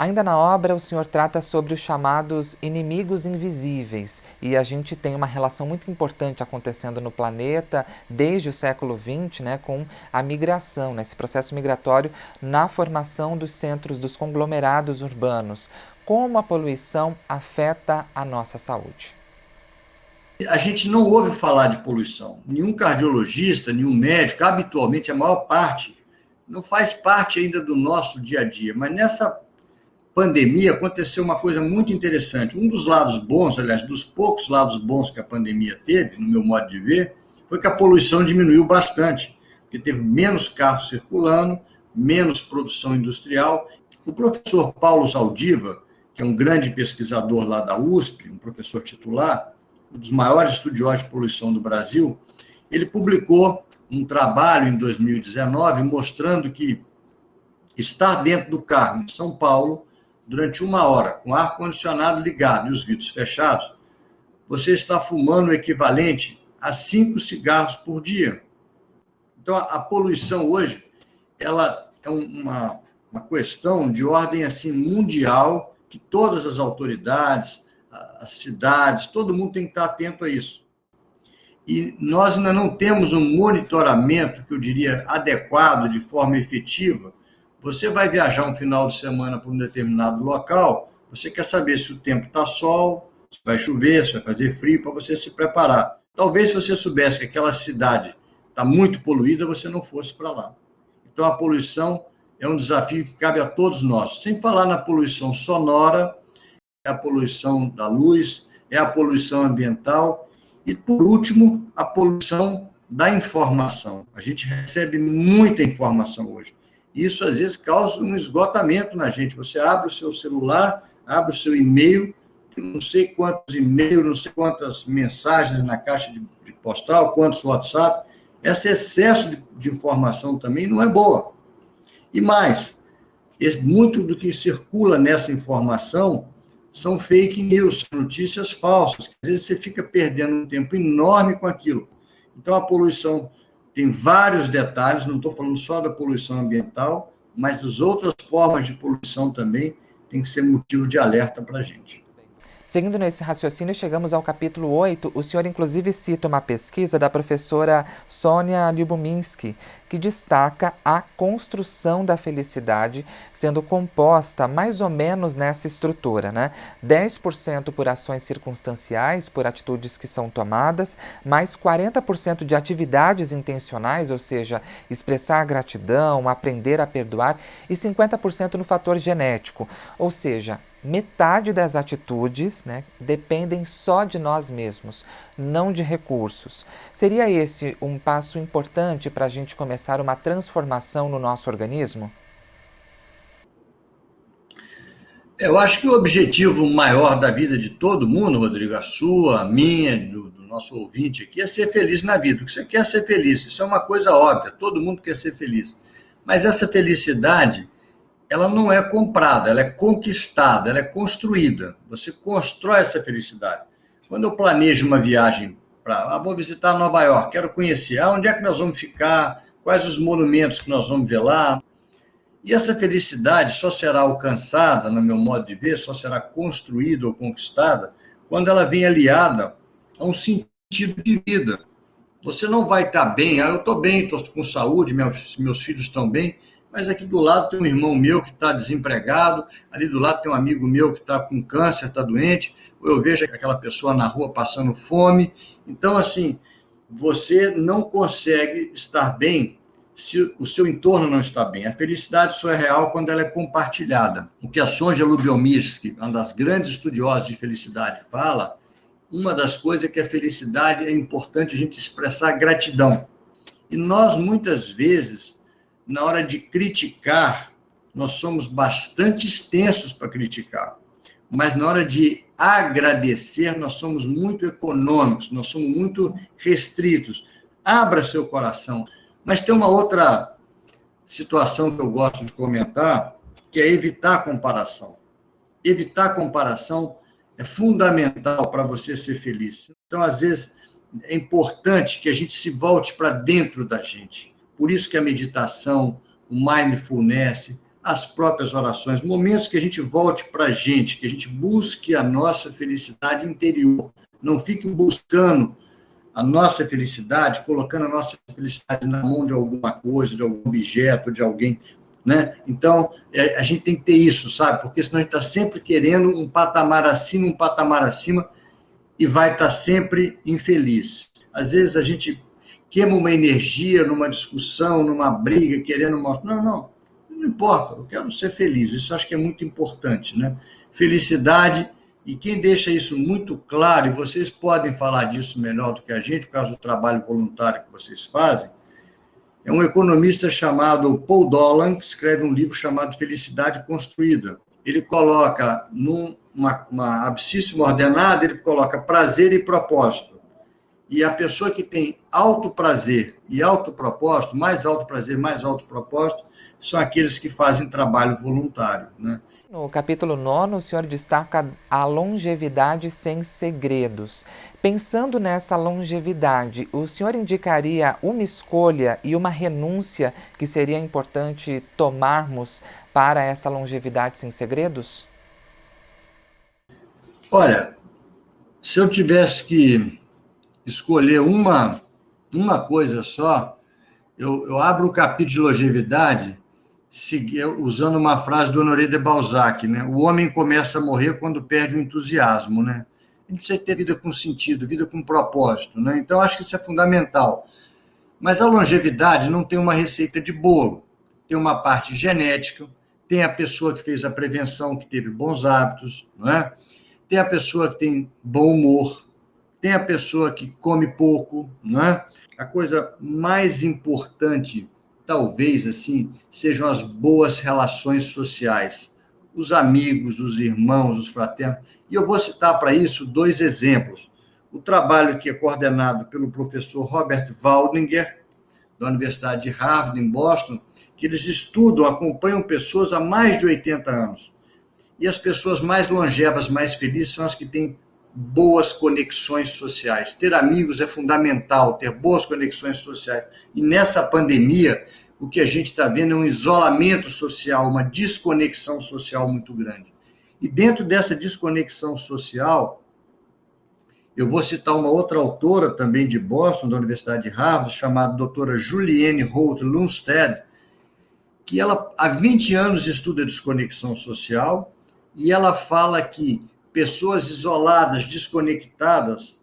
Ainda na obra, o senhor trata sobre os chamados inimigos invisíveis, e a gente tem uma relação muito importante acontecendo no planeta desde o século XX, né, com a migração, né, esse processo migratório na formação dos centros, dos conglomerados urbanos. Como a poluição afeta a nossa saúde? A gente não ouve falar de poluição. Nenhum cardiologista, nenhum médico, habitualmente, a maior parte, não faz parte ainda do nosso dia a dia. Mas nessa pandemia aconteceu uma coisa muito interessante. Um dos lados bons, aliás, dos poucos lados bons que a pandemia teve, no meu modo de ver, foi que a poluição diminuiu bastante, porque teve menos carros circulando, menos produção industrial. O professor Paulo Saldiva, que é um grande pesquisador lá da USP, um professor titular, um dos maiores estudiosos de poluição do Brasil, ele publicou um trabalho em 2019 mostrando que estar dentro do carro em São Paulo durante 1 hora, com o ar-condicionado ligado e os vidros fechados, você está fumando o equivalente a 5 cigarros por dia. Então, a poluição hoje, ela é uma questão de ordem assim mundial, que todas as autoridades, as cidades, todo mundo tem que estar atento a isso. E nós ainda não temos um monitoramento, que eu diria, adequado, de forma efetiva. Você vai viajar um final de semana para um determinado local, você quer saber se o tempo está sol, se vai chover, se vai fazer frio, para você se preparar. Talvez se você soubesse que aquela cidade está muito poluída, você não fosse para lá. Então, a poluição é um desafio que cabe a todos nós. Sem falar na poluição sonora, é a poluição da luz, é a poluição ambiental e, por último, a poluição da informação. A gente recebe muita informação hoje. Isso, às vezes, causa um esgotamento na gente. Você abre o seu celular, abre o seu e-mail, não sei quantos e-mails, não sei quantas mensagens na caixa de postal, quantos WhatsApp. Esse excesso de informação também não é boa. E mais, muito do que circula nessa informação são fake news, notícias falsas. Às vezes você fica perdendo um tempo enorme com aquilo. Então, a poluição tem vários detalhes, não estou falando só da poluição ambiental, mas as outras formas de poluição também têm que ser motivo de alerta para a gente. Seguindo nesse raciocínio, chegamos ao capítulo 8. O senhor, inclusive, cita uma pesquisa da professora Sônia Lyubomirsky, que destaca a construção da felicidade sendo composta mais ou menos nessa estrutura, né? 10% por ações circunstanciais, por atitudes que são tomadas, mais 40% de atividades intencionais, ou seja, expressar gratidão, aprender a perdoar, e 50% no fator genético, ou seja, metade das atitudes, né, dependem só de nós mesmos, não de recursos. Seria esse um passo importante para a gente começar uma transformação no nosso organismo? Eu acho que o objetivo maior da vida de todo mundo, Rodrigo, a sua, a minha, do nosso ouvinte aqui, é ser feliz na vida. O que você quer é ser feliz, isso é uma coisa óbvia, todo mundo quer ser feliz. Mas essa felicidade, ela não é comprada, ela é conquistada, ela é construída. Você constrói essa felicidade. Quando eu planejo uma viagem para, vou visitar Nova York, quero conhecer, onde é que nós vamos ficar, quais os monumentos que nós vamos ver lá. E essa felicidade só será alcançada, no meu modo de ver, só será construída ou conquistada quando ela vem aliada a um sentido de vida. Você não vai estar bem, eu estou bem, estou com saúde, meus filhos estão bem, mas aqui do lado tem um irmão meu que está desempregado, ali do lado tem um amigo meu que está com câncer, está doente, ou eu vejo aquela pessoa na rua passando fome. Então, assim, você não consegue estar bem se o seu entorno não está bem. A felicidade só é real quando ela é compartilhada. O que a Sonja Lyubomirsky, uma das grandes estudiosas de felicidade, fala, uma das coisas é que a felicidade é importante a gente expressar gratidão. E nós, muitas vezes, na hora de criticar, nós somos bastante extensos para criticar. Mas na hora de agradecer, nós somos muito econômicos, nós somos muito restritos. Abra seu coração. Mas tem uma outra situação que eu gosto de comentar, que é evitar a comparação. Evitar a comparação é fundamental para você ser feliz. Então, às vezes, é importante que a gente se volte para dentro da gente. Por isso que a meditação, o mindfulness, as próprias orações, momentos que a gente volte para a gente, que a gente busque a nossa felicidade interior. Não fique buscando a nossa felicidade, colocando a nossa felicidade na mão de alguma coisa, de algum objeto, de alguém, né? Então, a gente tem que ter isso, sabe? Porque senão a gente está sempre querendo um patamar acima, e vai estar sempre infeliz. Às vezes a gente queima uma energia numa discussão, numa briga, querendo mostrar. Não importa, eu quero ser feliz. Isso acho que é muito importante, né? Felicidade, e quem deixa isso muito claro, e vocês podem falar disso melhor do que a gente, por causa do trabalho voluntário que vocês fazem, é um economista chamado Paul Dolan, que escreve um livro chamado Felicidade Construída. Ele coloca numa abscíssima ordenada, ele coloca prazer e propósito. E a pessoa que tem alto prazer e alto propósito, mais alto prazer, mais alto propósito, são aqueles que fazem trabalho voluntário, né? No capítulo 9, o senhor destaca a longevidade sem segredos. Pensando nessa longevidade, o senhor indicaria uma escolha e uma renúncia que seria importante tomarmos para essa longevidade sem segredos? Olha, se eu tivesse que escolher uma coisa só, eu abro o capítulo de longevidade usando uma frase do Honoré de Balzac, né? O homem começa a morrer quando perde o entusiasmo, né? A gente precisa ter vida com sentido, vida com propósito, né? Então, acho que isso é fundamental. Mas a longevidade não tem uma receita de bolo. Tem uma parte genética, tem a pessoa que fez a prevenção, que teve bons hábitos, não é? Tem a pessoa que tem bom humor, tem a pessoa que come pouco, não é? A coisa mais importante, talvez, assim, sejam as boas relações sociais. Os amigos, os irmãos, os fraternos. E eu vou citar para isso 2 exemplos. O trabalho que é coordenado pelo professor Robert Waldinger, da Universidade de Harvard, em Boston, que eles estudam, acompanham pessoas há mais de 80 anos. E as pessoas mais longevas, mais felizes, são as que têm boas conexões sociais. Ter amigos é fundamental, ter boas conexões sociais. E nessa pandemia, o que a gente está vendo é um isolamento social, uma desconexão social muito grande. E dentro dessa desconexão social, eu vou citar uma outra autora também de Boston, da Universidade de Harvard, chamada doutora Juliane Holt Lunstead, que ela há 20 anos estuda desconexão social, e ela fala que pessoas isoladas, desconectadas,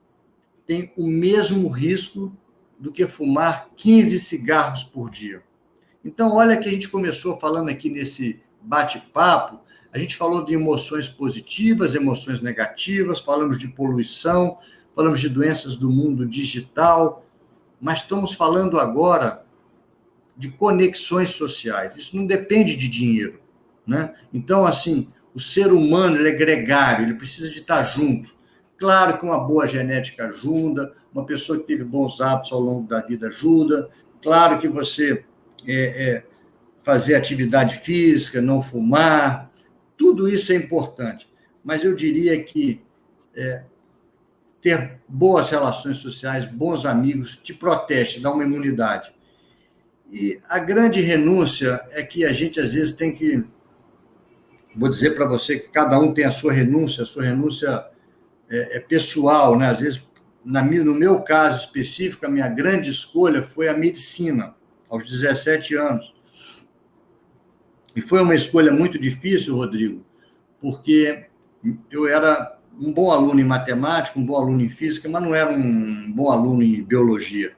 têm o mesmo risco do que fumar 15 cigarros por dia. Então, olha que a gente começou falando aqui nesse bate-papo, a gente falou de emoções positivas, emoções negativas, falamos de poluição, falamos de doenças do mundo digital, mas estamos falando agora de conexões sociais. Isso não depende de dinheiro, né? Então, assim, o ser humano ele é gregário, ele precisa de estar junto. Claro que uma boa genética ajuda, uma pessoa que teve bons hábitos ao longo da vida ajuda, claro que você fazer atividade física, não fumar, tudo isso é importante. Mas eu diria que ter boas relações sociais, bons amigos, te protege, te dá uma imunidade. E a grande renúncia é que a gente, às vezes, tem que... Vou dizer para você que cada um tem a sua renúncia é pessoal, né? Às vezes, no meu caso específico, a minha grande escolha foi a medicina, aos 17 anos. E foi uma escolha muito difícil, Rodrigo, porque eu era um bom aluno em matemática, um bom aluno em física, mas não era um bom aluno em biologia.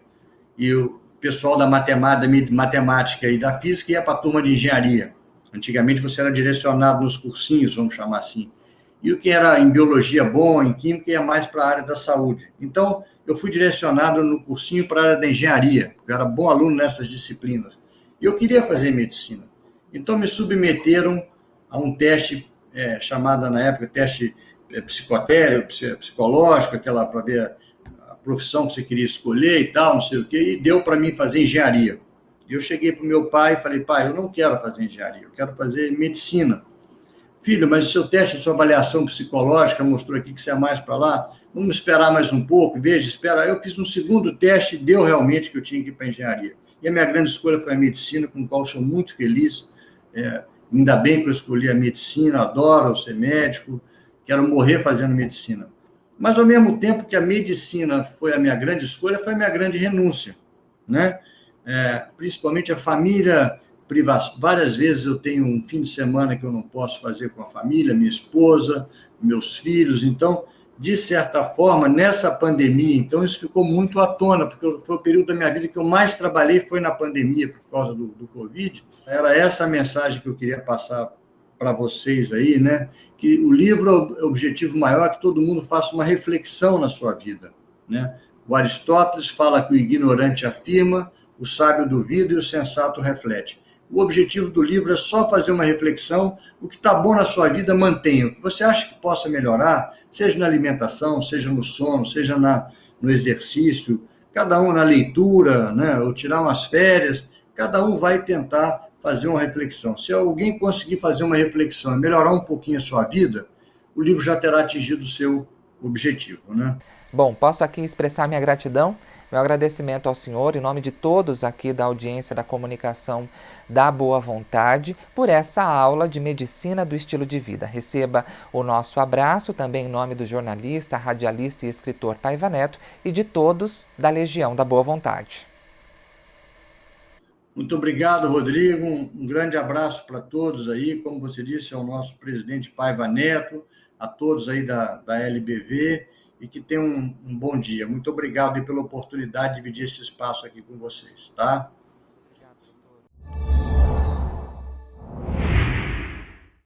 E o pessoal da matemática e da física ia para a turma de engenharia. Antigamente você era direcionado nos cursinhos, vamos chamar assim. E o que era em biologia bom, em química, ia mais para a área da saúde. Então, eu fui direcionado no cursinho para a área da engenharia, porque eu era bom aluno nessas disciplinas. E eu queria fazer medicina. Então, me submeteram a um teste chamado, na época, teste psicológico, aquela para ver a profissão que você queria escolher e tal, não sei o quê, e deu para mim fazer engenharia. E eu cheguei para o meu pai e falei, pai, eu não quero fazer engenharia, eu quero fazer medicina. Filho, mas o seu teste, a sua avaliação psicológica mostrou aqui que você é mais para lá, vamos esperar mais um pouco, veja, espera. Eu fiz um segundo teste e deu realmente que eu tinha que ir para a engenharia. E a minha grande escolha foi a medicina, com a qual eu sou muito feliz. Ainda bem que eu escolhi a medicina, adoro ser médico, quero morrer fazendo medicina. Mas, ao mesmo tempo que a medicina foi a minha grande escolha, foi a minha grande renúncia, né? Principalmente a família, várias vezes eu tenho um fim de semana que eu não posso fazer com a família, minha esposa, meus filhos. Então, de certa forma, nessa pandemia, então, isso ficou muito à tona, porque foi o período da minha vida que eu mais trabalhei, foi na pandemia, por causa do Covid. Era essa a mensagem que eu queria passar para vocês aí, né? Que o livro, o objetivo maior é que todo mundo faça uma reflexão na sua vida, né? O Aristóteles fala que o ignorante afirma, o sábio duvida e o sensato reflete. O objetivo do livro é só fazer uma reflexão, o que está bom na sua vida, mantenha. O que você acha que possa melhorar, seja na alimentação, seja no sono, seja no exercício, cada um na leitura, né? Ou tirar umas férias, cada um vai tentar fazer uma reflexão. Se alguém conseguir fazer uma reflexão e melhorar um pouquinho a sua vida, o livro já terá atingido o seu objetivo, né? Bom, posso aqui expressar minha gratidão, meu agradecimento ao senhor, em nome de todos aqui da audiência da comunicação da Boa Vontade, por essa aula de medicina do estilo de vida. Receba o nosso abraço, também em nome do jornalista, radialista e escritor Paiva Neto e de todos da Legião da Boa Vontade. Muito obrigado, Rodrigo. Um grande abraço para todos aí. Como você disse, é o nosso presidente Paiva Neto, a todos aí da LBV, e que tenham um bom dia. Muito obrigado pela oportunidade de dividir esse espaço aqui com vocês, tá? Obrigado, doutor.